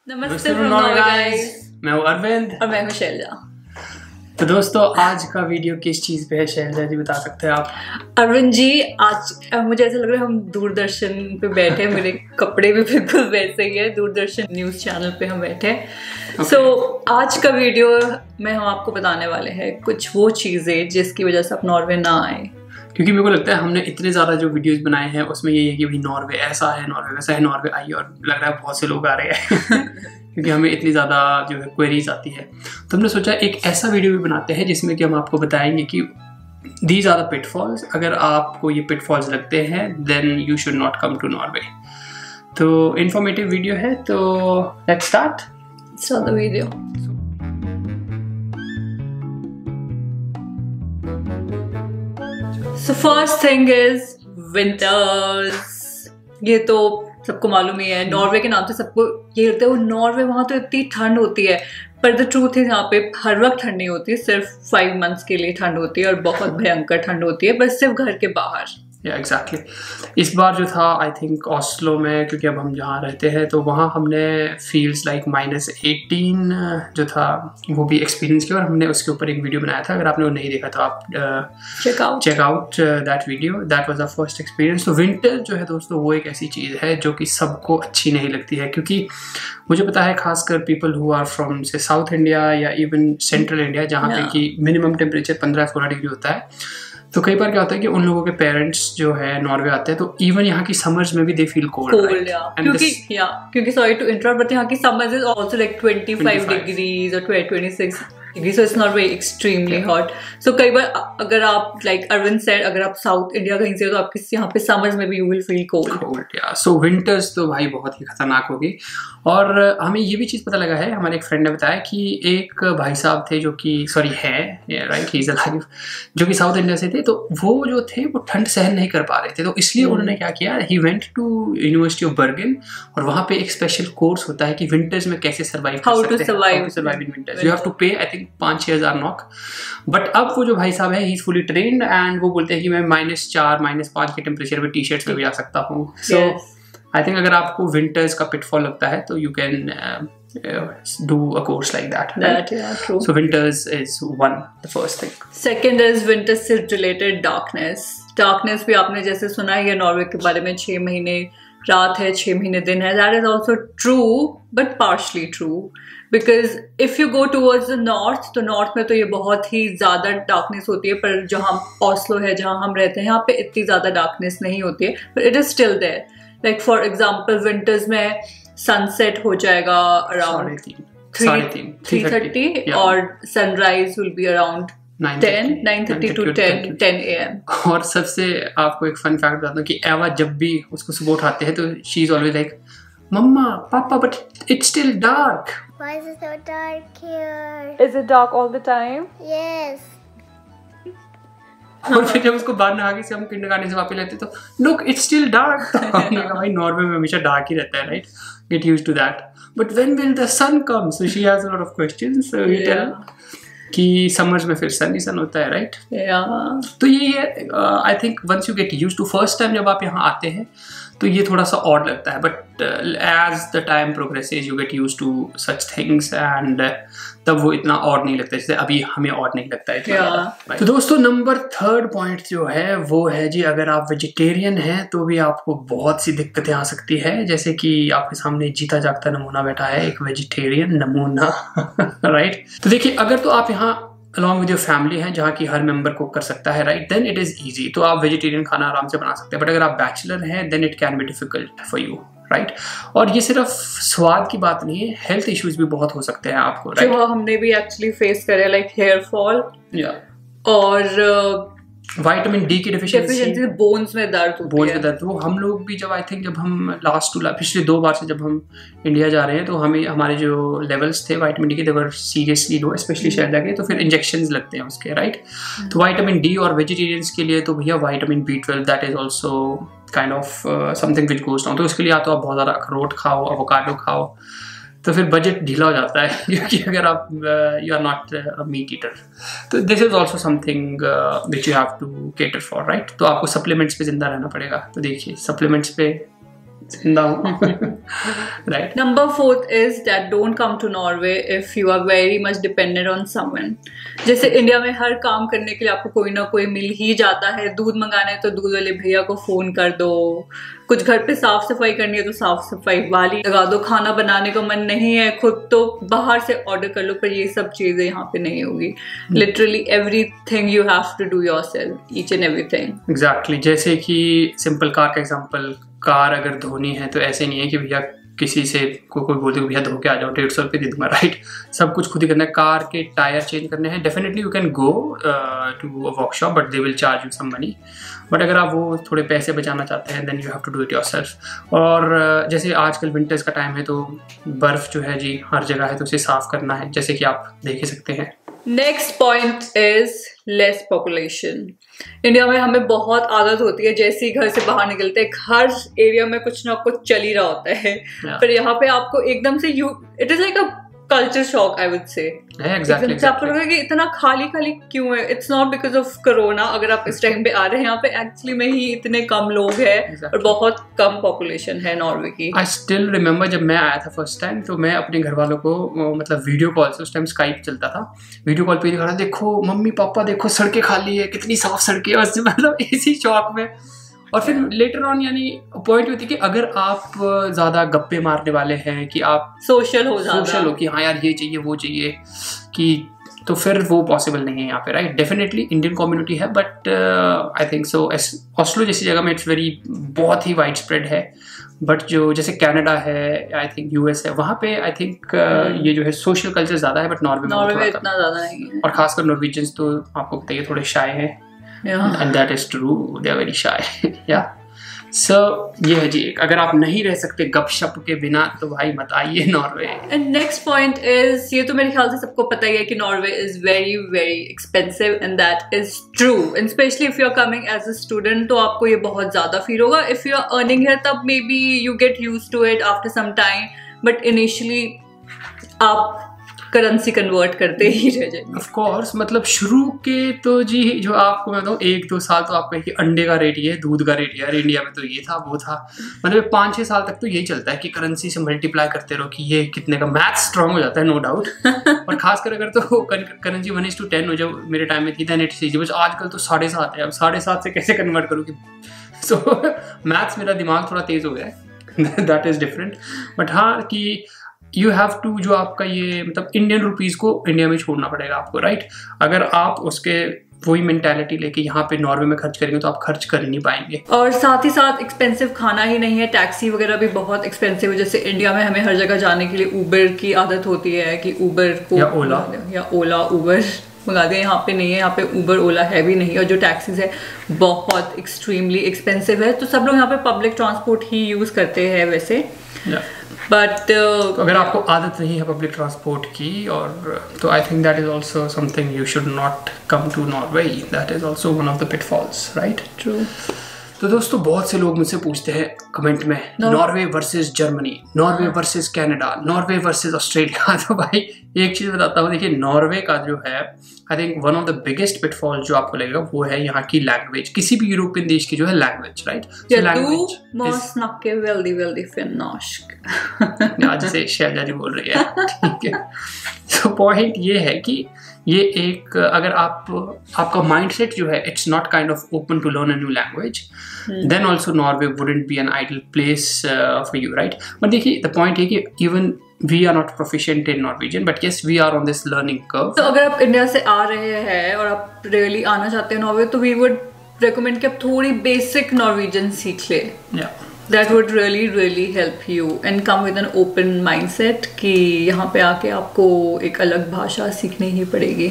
नमस्ते गाइस, मैं हूँ अरविंद और मैं हूँ शैलजा। तो दोस्तों आज का वीडियो किस चीज़ पे है शैलजा जी, बता सकते हैं आप? अरविंद जी, आज मुझे ऐसा लग रहा है हम दूरदर्शन पे बैठे हैं। मेरे कपड़े भी बिल्कुल वैसे ही है, दूरदर्शन न्यूज़ चैनल पे हम बैठे हैं। सो आज का वीडियो में हम आपको बताने वाले हैं कुछ वो चीज़ें जिसकी वजह से आप नॉर्वे ना आए। क्योंकि मेरे को लगता है हमने इतने ज़्यादा जो वीडियोस बनाए हैं उसमें यही है कि भाई नॉर्वे ऐसा है, नॉर्वे वैसा है, नॉर्वे आइए, और लग रहा है बहुत से लोग आ रहे हैं क्योंकि हमें इतनी ज़्यादा जो है क्वेरीज आती है। तो हमने सोचा एक ऐसा वीडियो भी बनाते हैं जिसमें कि हम आपको बताएंगे कि दीज आर द पिटफॉल्स। अगर आपको ये पिटफॉल्स लगते हैं then you should not come to Norway. तो इन्फॉर्मेटिव वीडियो है, तो let's start the video. So first thing is winters। ये तो सबको मालूम ही है, नॉर्वे के नाम से सबको ये लगता है वो नॉर्वे, वहाँ तो इतनी ठंड होती है, पर द ट्रूथ है यहाँ पे हर वक्त ठंड नहीं होती है, सिर्फ 5 मंथ्स के लिए ठंड होती है और बहुत भयंकर ठंड होती है, बस सिर्फ घर के बाहर। एग्जैक्टली इस बार जो था आई थिंक ऑस्लो में, क्योंकि अब हम जहाँ रहते हैं तो वहाँ हमने फील्स लाइक -18 जो था वो भी एक्सपीरियंस किया, और हमने उसके ऊपर एक वीडियो बनाया था। अगर आपने वो नहीं देखा तो आप check out that video, that was our first experience. तो विंटर जो है दोस्तों वो एक ऐसी चीज़ है जो कि सबको अच्छी नहीं लगती है, क्योंकि मुझे पता है खासकर पीपल हु आर फ्रॉम से साउथ इंडिया या इवन सेंट्रल इंडिया जहाँ पे कि मिनिमम टेम्परेचर 15-16 डिग्री होता है। तो कई बार क्या होता है कि उन लोगों के पेरेंट्स जो है नॉर्वे आते हैं तो इवन यहाँ की समर्स में भी दे फील कोल्ड, क्योंकि सॉरी टू इंटरप्ट बट यहाँ की summers is also like 25 degrees और 26 degree, so it's not very extremely hot. So कई बार अगर आप लाइक अरविंद सेड, अगर आप साउथ इंडिया कहीं से हो तो आपके यहाँ पे समर्स में भी you will feel cold. So winters तो भाई बहुत ही खतरनाक होगी। और हमें ये भी चीज़ पता लगा है, हमारे एक फ्रेंड ने बताया कि एक भाई साहब थे जो कि राइट ही इज अलाइव, जो कि साउथ इंडिया से थे, तो वो जो थे वो ठंड सहन नहीं कर पा रहे थे, तो इसलिए उन्होंने क्या किया, he went to university of Bergen, और वहाँ पे एक स्पेशल कोर्स होता है कि विंटर्स में कैसे सर्वाइव कर सकते हैं, how to survive in winters. You have to pay I think 5-6 हज़ार नॉक। बट अब वो जो भाई साहब है he is fully trained, and वो बोलते हैं कि मैं -4 -5 के टेम्परेचर में टी-शर्ट्स में भी आ सकता हूँ। सो आई थिंक अगर आपको विंटर्स का पिटफॉल लगता है तो you can do a course like that, right? Yeah, true. So winters is the first thing. Second is winter से related darkness भी आपने जैसे सुना है नॉर्वे के बारे में, 6 महीने रात है 6 महीने दिन है। That is also true but partially true, because if you go towards the north, तो नॉर्थ में तो ये बहुत ही ज़्यादा डार्कनेस होती है, पर जहाँ ऑस्लो है जहाँ हम रहते हैं यहाँ पे इतनी ज़्यादा डार्कनेस नहीं होती है, but it is still there. Like for example winters में सनसेट हो जाएगा अराउंड 3:30 और sunrise will be around 9:30 to 10 AM। और सबसे आपको एक फन फैक्ट बताता हूँ कि एवा जब भी उसको सुबह उठाते हैं तो शी इज ऑलवेज लाइक मम्मा पापा but it's still dark. Why is it so dark here? Is it dark all the time? Yes. और फिर जब उसको बाद में आगे से हम किंडरगार्टन से वापस लेते तो लुक इट्स स्टिल डार्क। हमने कहा भाई नॉर्वे में हमेशा डार्क ही रहता है, right? Get used to that. But when will the sun come? So she has a lot of questions. So we tell कि समर्स में फिर सन ही सन होता है, राइट? तो ये है I think once you get used to, first time जब आप यहाँ आते हैं तो ये थोड़ा सा ऑड लगता है, but as the time progresses you get used to such things, and तब वो इतना ऑड नहीं लगता जैसे अभी हमें ऑड नहीं लगता है। तो दोस्तों नंबर 3 पॉइंट जो है वो है जी, अगर आप वेजिटेरियन हैं तो भी आपको बहुत सी दिक्कतें आ सकती है, जैसे कि आपके सामने जीता जागता नमूना बैठा है, एक वेजिटेरियन नमूना राइट? तो देखिए अगर तो आप यहाँ अलॉन्ग विद योर फैमिली हैं जहाँ की हर मेंबर कुक कर सकता है, right, then it is easy, तो आप वेजिटेरियन खाना आराम से बना सकते हैं। बट अगर आप बैचलर हैं then it can be difficult for you, right? और ये सिर्फ स्वाद की बात नहीं है, हेल्थ इश्यूज भी बहुत हो सकते हैं आपको, राइट? जो हमने भी एक्चुअली फेस करे, लाइक हेयर फॉल और विटामिन डी की डेफिशिएंसी, बोन्स में दर्द होती है। वो हम लोग भी जब आई थिंक जब हम पिछले 2 बार से जब हम इंडिया जा रहे हैं तो हमें हमारे जो लेवल्स थे विटामिन डी के देवर सीरियसली लो, स्पेशली शहर जाके, तो फिर इंजेक्शंस लगते हैं उसके, राइट? तो विटामिन डी और वेजिटेरियंस के लिए तो भैया vitamin B12 that is also kind of something which goes down. तो उसके लिए या तो आप बहुत ज़्यादा अखरोट खाओ, एवोकाडो खाओ, तो फिर बजट ढीला हो जाता है क्योंकि अगर आप you are not a meat eater, तो this is also something which you have to cater for, right? तो आपको सप्लीमेंट्स पे जिंदा रहना पड़ेगा। तो देखिए सप्लीमेंट्स पे जिंदा हूँ। Right. Number 4 is that don't come to Norway if you are very much dependent on someone. जैसे इंडिया में हर काम करने के लिए आपको कोई ना कोई मिल ही जाता है। दूध मंगाना है तो दूध वाले भैया को फोन कर दो, कुछ घर पे साफ सफाई करनी है तो साफ सफाई वाली लगा दो, खाना बनाने का मन नहीं है खुद तो बाहर से ऑर्डर कर लो। पर ये सब चीजें यहाँ पे नहीं होगी। Literally everything you have to do yourself, each and everything. Exactly. जैसे कि सिंपल कार का एग्जांपल, कार अगर धोनी है तो ऐसे नहीं है कि भैया किसी से कोई बोलते भैया धो के आ जाओ 150 रुपये दे दूंगा, राइट। सब कुछ खुद ही करना है। कार के टायर चेंज करने हैं, definitely you can go to a workshop but they will charge you some money. But अगर आप वो थोड़े पैसे बचाना चाहते हैं then you have to do it yourself. और जैसे आजकल विंटर्स का टाइम है तो बर्फ़ जो है जी हर जगह है तो उसे साफ़ करना है, जैसे कि आप देख ही सकते हैं। Next point is less population. India में हमें बहुत आदत होती है जैसे ही घर से बाहर निकलते हैं हर एरिया में कुछ ना कुछ चल ही रहा होता है। पर यहाँ पे आपको एकदम से it is like a culture shock I would say. Exactly. आपको लगेगा कि इतना खाली खाली क्यों है। It's not because of corona. अगर आप इस टाइम पे आ रहे हैं यहाँ पे एक्चुअली में ही इतने कम लोग हैं और बहुत कम पॉपुलेशन है नॉर्वे की। आई स्टिल रिमेम्बर जब मैं आया था फर्स्ट टाइम तो मैं अपने घर वालों को मतलब वीडियो कॉल से, उस टाइम स्काइप चलता था, वीडियो कॉल पे दिखा रहा, देखो मम्मी पापा देखो सड़कें खाली है, कितनी साफ सड़कें है, बस मतलब इसी शौक में। और फिर लेटर ऑन यानी पॉइंट होती है कि अगर आप ज़्यादा गप्पे मारने वाले हैं कि आप सोशल हो कि हाँ यार ये चाहिए वो चाहिए कि, तो फिर वो पॉसिबल नहीं है यहाँ पे, राइट। डेफिनेटली इंडियन कम्युनिटी है but I think so Oslo जैसी जगह में इट्स वेरी बहुत ही वाइड स्प्रेड है। बट जो जैसे कनाडा है, आई थिंक यूएस है, वहाँ पे आई थिंक ये जो है सोशल कल्चर ज़्यादा है बट नॉर्वे में इतना ज़्यादा नहीं है। और खासकर नॉर्वेजियंस तो आपको बताइए थोड़े शाय हैं। And that is true, they are very shy. Yeah. So ये है जी एक, अगर आप नहीं रह सकते गपशप के बिना तो भाई मत आइए Norway. And next point is, ये तो मेरे ख्याल से सबको पता ही है कि Norway is very very expensive and that is true. And specially if you are coming as a student तो आपको ये बहुत ज्यादा फील होगा। इफ यू आर अर्निंग है तब maybe you get use to it after some time, but initially आप currency convert करते ही रह जाएंगे। ऑफ कोर्स, मतलब शुरू के तो जी जो आपको मैं बताऊँ 1-2 साल तो आपको कि अंडे का रेट ये, दूध का रेट यार इंडिया में तो ये था वो था, मतलब 5-6 साल तक तो यही चलता है कि करेंसी से मल्टीप्लाई करते रहो कि ये कितने का, मैथ स्ट्रांग हो जाता है नो डाउट। और खासकर अगर तो करेंसी 1:10 हो जब मेरे टाइम में थी देन इट्स इजी, बस आजकल तो 7.5 है। अब 7.5 से कैसे कन्वर्ट करूँ कि सो मैथ्स मेरा दिमाग थोड़ा तेज हो गया है। That is different. बट हाँ कि यू हैव टू, जो आपका ये मतलब इंडियन रुपीज़ को इंडिया में छोड़ना पड़ेगा आपको, राइट। अगर आप उसके वही मेंटालिटी लेके यहाँ पे नॉर्वे में खर्च करेंगे तो आप खर्च कर ही नहीं पाएंगे। और साथ ही साथ एक्सपेंसिव खाना ही नहीं है, टैक्सी वगैरह भी बहुत एक्सपेंसिव है। जैसे इंडिया में हमें हर जगह जाने के लिए ऊबर की आदत होती है कि ऊबर को या ओला ऊबर मंगा दें। यहाँ पे नहीं है, यहाँ पे ऊबर ओला है भी नहीं, और जो टैक्सीज है बहुत एक्सट्रीमली एक्सपेंसिव है। तो सब लोग यहाँ पे पब्लिक ट्रांसपोर्ट ही यूज करते हैं वैसे। बट तो अगर आपको आदत नहीं है पब्लिक ट्रांसपोर्ट की, और तो I think that is also something you should not come to Norway. That is also one of the pitfalls, right. True. तो दोस्तों बहुत से लोग मुझसे पूछते हैं कमेंट में Norway versus Germany, Norway versus Canada, Norway versus Australia. तो भाई एक चीज़ बताता हूँ, देखिए नॉर्वे का जो है I think one of the biggest pitfall जो आपको लगेगा वो है यहाँ की लैंग्वेज। किसी भी यूरोपियन देश की जो है लैंग्वेज, राइट। जैसे शैलजा जी बोल रही है, ठीक है। तो पॉइंट ये है कि ये एक, अगर आपका माइंडसेट जो है it's not kind of open to learn a new language, then also Norway wouldn't be an idle place for you, right. But देखिए द पॉइंट है कि even we are not proficient in Norwegian but yes we are on this learning curve. तो अगर आप India से आ रहे हैं और आप रियली आना चाहते हैं नॉर्वे, तो वी वुड रिकमेंड कि आप थोड़ी बेसिक नॉर्वेजियन सीख ले। That would really really help you and come with an open mindset कि यहाँ पे आके आपको एक अलग भाषा सीखनी ही पड़ेगी।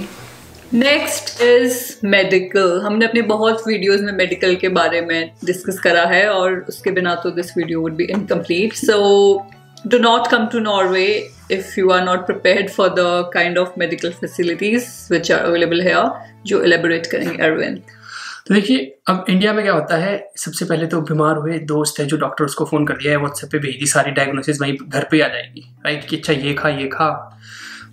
Next is medical. हमने अपनी बहुत वीडियोस में मेडिकल के बारे में डिस्कस करा है और उसके बिना तो this video would be incomplete. So do not come to Norway if you are not prepared for the kind of medical facilities which are available here, जो elaborate करेंगे अरविंद। तो देखिए अब इंडिया में क्या होता है, सबसे पहले तो बीमार हुए, दोस्त है जो डॉक्टर उसको फ़ोन कर दिया है, व्हाट्सएप पे भेज दी, सारी डायग्नोसिस वहीं घर पे आ जाएगी, राइट। कि अच्छा ये खा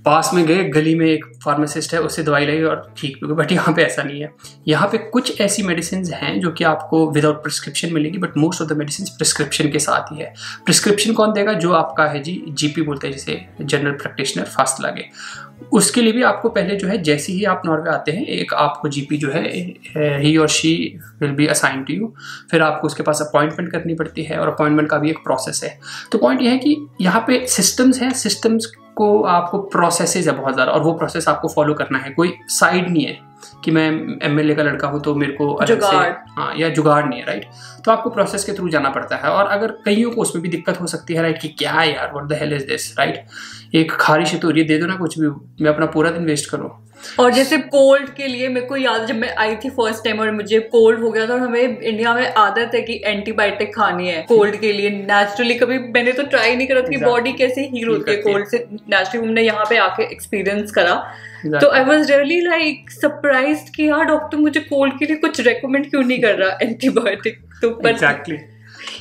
पास में गए, गली में एक फार्मासिस्ट है, उससे दवाई ली और ठीक हो गई। बट यहाँ पे ऐसा नहीं है। यहाँ पे कुछ ऐसी मेडिसिन हैं जो कि आपको विदाउट प्रिस्क्रिप्शन मिलेगी, but most of the medicine prescription के साथ ही है। प्रिस्क्रिप्शन कौन देगा? जो आपका है जी जीपी बोलते हैं जिसे, जनरल प्रैक्टिशनर, फास्ट लगे। उसके लिए भी आपको पहले जो है, जैसे ही आप नॉर्वे आते हैं, एक आपको जीपी जो है ही और she will be assign to you. फिर आपको उसके पास अपॉइंटमेंट करनी पड़ती है और अपॉइंटमेंट का भी एक प्रोसेस है। तो पॉइंट ये है कि यहाँ पे सिस्टम्स हैं, सिस्टम्स को आपको प्रोसेसेस है बहुत ज़्यादा, और वो प्रोसेस आपको फॉलो करना है। कोई साइड नहीं है कि मैं एमएलए का लड़का हूँ तो मेरे को अलग से, हाँ, या जुगाड़ नहीं है, राइट। तो आपको प्रोसेस के थ्रू जाना पड़ता है। और अगर कईयों को उसमें भी दिक्कत हो सकती है, राइट, कि क्या है यार, what the hell is this, right, एक खारिश है तो ये दे दो ना कुछ भी, मैं अपना पूरा दिन वेस्ट करूँ। और जैसे कोल्ड के लिए मेरे को याद, जब मैं आई थी फर्स्ट टाइम और मुझे कोल्ड हो गया था, और हमें इंडिया में आदत है कि एंटीबायोटिक खानी है कोल्ड के लिए नेचुरली। कभी मैंने तो ट्राई नहीं करा कि बॉडी कैसे हील होती है कोल्ड से नेचुरली। हमने यहाँ पे आके एक्सपीरियंस करा। तो I was really like surprised कि यार डॉक्टर मुझे कोल्ड के लिए कुछ रेकमेंड क्यों नहीं कर रहा एंटीबायोटिक। तो exactly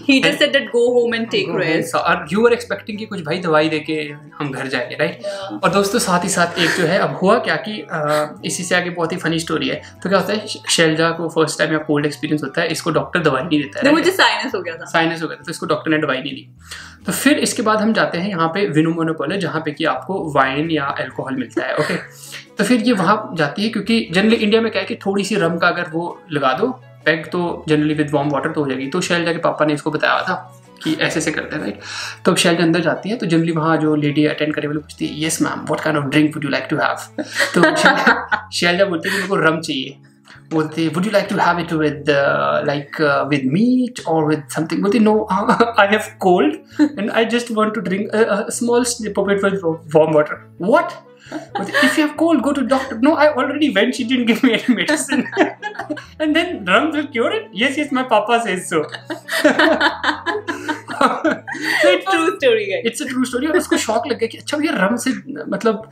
he just said that go home and take rest. और you were expecting कि कुछ भाई दवाई देके हम घर जाएंगे, राइट। और दोस्तों साथ ही साथ एक जो है, अब हुआ क्या कि इसी से आगे बहुत ही फनी स्टोरी है। तो क्या होता है, शैलजा को फर्स्ट टाइम या कोल्ड एक्सपीरियंस होता है, इसको डॉक्टर दवाई नहीं देता है। मुझे साइनस हो गया था, तो इसको डॉक्टर ने दवाई नहीं दी। तो फिर इसके बाद हम जाते हैं यहाँ पे विनो मोनोपोल है, जहाँ पे कि आपको वाइन या अल्कोहल मिलता है, ओके। तो फिर ये वहाँ जाती है, क्योंकि जनरली इंडिया में क्या है कि थोड़ी सी रम का अगर वो लगा दो पैग, तो जनरली विद वार्म वाटर तो हो जाएगी। तो शैलजा के पापा ने इसको बताया था कि ऐसे ऐसे करते हैं, राइट। तो अब शैलजा अंदर जाती है, तो जनरली वहाँ जो लेडी अटेंड करे वाले पूछती है, yes ma'am, what kind of drink would you like to have. तो शैलजा बोलती है कि मेरे को रम चाहिए। बोलते would you like to have it with with meat और विद समथिंग। बोलती no, I have cold and I just want to drink a small snip of it with warm water. What? If you have cold, go to doctor. No, I already went. She didn't give me any medicine. And then rum will cure it? Yes, my papa says so. So it's true story, guys. It's a true story. और उसको shock लग गया कि अच्छा भैया रम से, मतलब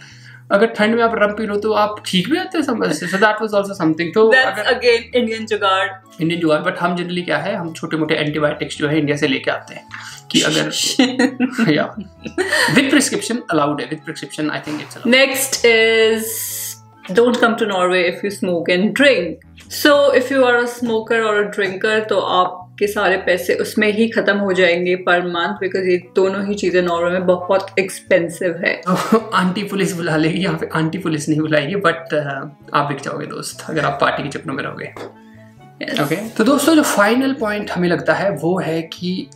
अगर ठंड में आप रम पी लो तो आप ठीक भी आते हैं समझ से। So that was also something. तो that's again Indian जुगाड़। बट हम जनरली क्या है, हम छोटे मोटे एंटीबायोटिक्स जो है इंडिया से लेके आते हैं कि अगर या विद प्रिस्क्रिप्शन अलाउड है, with prescription I think it's allowed. Next is don't come to Norway if you smoke and drink. So if you are a smoker और अ ड्रिंकर तो आपके सारे पैसे उसमें ही खत्म हो जाएंगे पर मंथ, बिकॉज ये दोनों ही चीजें नॉर्वे में बहुत एक्सपेंसिव है। आंटी पुलिस बुला लेगी, यहाँ पे आंटी पुलिस नहीं बुलाएगी, बट आप बिक जाओगे दोस्त अगर आप पार्टी के चक्करों में रहोगे। ओके, तो दोस्तों जो फाइनल पॉइंट हमें लगता है वो है कि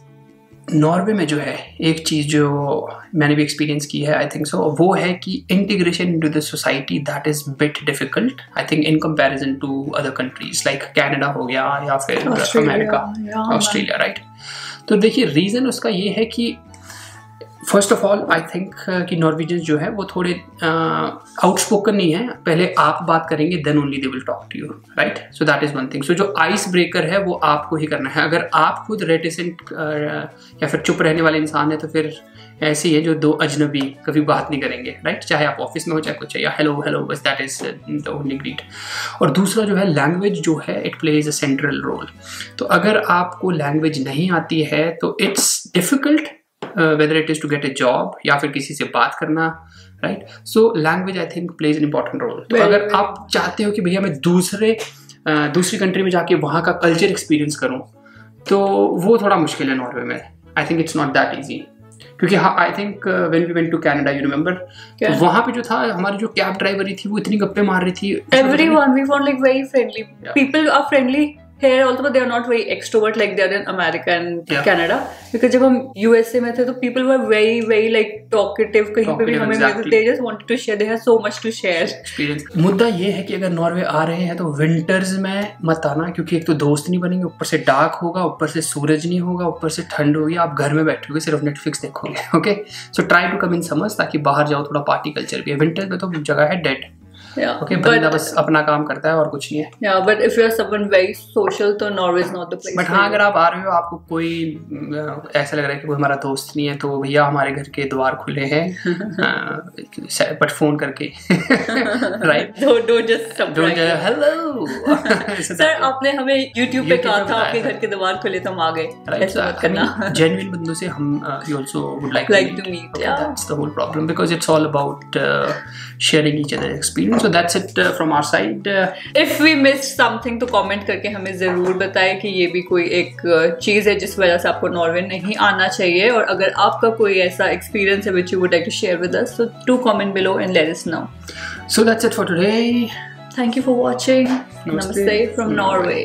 नॉर्वे में जो है एक चीज़ जो मैंने भी एक्सपीरियंस की है, आई थिंक सो, वो है कि integration into the society that is bit difficult, I think, in comparison to other countries like Canada हो गया या फिर अमेरिका, ऑस्ट्रेलिया, राइट। तो देखिए रीज़न उसका ये है कि first of all I think कि नॉर्वेजियंस जो है वो थोड़े आउटस्पोकन नहीं है। पहले आप बात करेंगे then only they will talk to you, right. So that is one thing. So जो आइस ब्रेकर है वो आपको ही करना है। अगर आप खुद रेटिसेंट या फिर चुप रहने वाले इंसान है तो फिर ऐसे ही है जो दो अजनबी कभी बात नहीं करेंगे, राइट। चाहे आप ऑफिस में हो चाहे कुछ है, या हेलो हेलो बस, that is the only greet. और दूसरा जो है लैंग्वेज जो है it plays a central role. तो अगर आपको लैंग्वेज नहीं आती है तो it's difficult whether it is to get a job या फिर किसी से बात करना, right? So language I think plays an important role. तो अगर आप चाहते हो कि भैया मैं दूसरी कंट्री में जाके वहाँ का कल्चर एक्सपीरियंस करूँ तो वो थोड़ा मुश्किल है नॉर्वे में। I think it's not that easy. क्योंकि हाँ I think when we went to Canada, you remember? तो वहाँ पे जो था हमारी जो कैब ड्राइवरी थी वो इतनी गप्पे मार रही थी। Everyone we found like very friendly. Yeah. People are friendly here also, but they are not very extrovert like they are in America and Canada. Because जब हम USA में थे तो people were very very like talkative. कहीं पे भी हमें मिलते, they just wanted to share. They have so much to share. Experience. मुद्दा ये है कि अगर नॉर्वे आ रहे हैं तो विंटर्स में मत आना, क्योंकि एक तो दोस्त नहीं बनेंगे, ऊपर से डार्क होगा, ऊपर से सूरज नहीं होगा, ऊपर से ठंड होगी, आप घर में बैठोगे सिर्फ नेटफ्लिक्स देखोगे। Okay, so try to come in summers ताकि बाहर जाओ, थोड़ा पार्टी कल्चर भी है। विंटर्स में तो जगह है डेड। Yeah, ओके, but- बंदा बस अपना काम करता है और कुछ नहीं है. Yeah, but if you are someone very social, तो Norway is not the place. But for हाँ, you. अगर आप आ रहे हो, आपको कोई ऐसा लग रहा है कि कोई हमारा दोस्त नहीं है, तो भैया हमारे घर के द्वार खुले हैं, बट फोन करके, right? Don't just surprise. Hello sir, आपने हमें YouTube पे YouTube कहा पे था बताया आपके था. घर के द्वार खुले तो हम आ गए. ऐसा मत करना. जेन्युइन बंदों से हम we also would like to meet, Okay, yeah. that's the whole problem, because it's all about sharing each other's experience. So that's it from our side. If we missed something तो comment करके हमें ज़रूर बताएं कि ये भी कोई एक चीज़ है जिस वजह से आपको नॉर्वे नहीं आना चाहिए, और अगर आपका कोई ऐसा एक्सपीरियंस है which you would like to share with us, so do comment below and let us know. So that's it for today. Thank you for watching. Namaste. Namaste from Norway.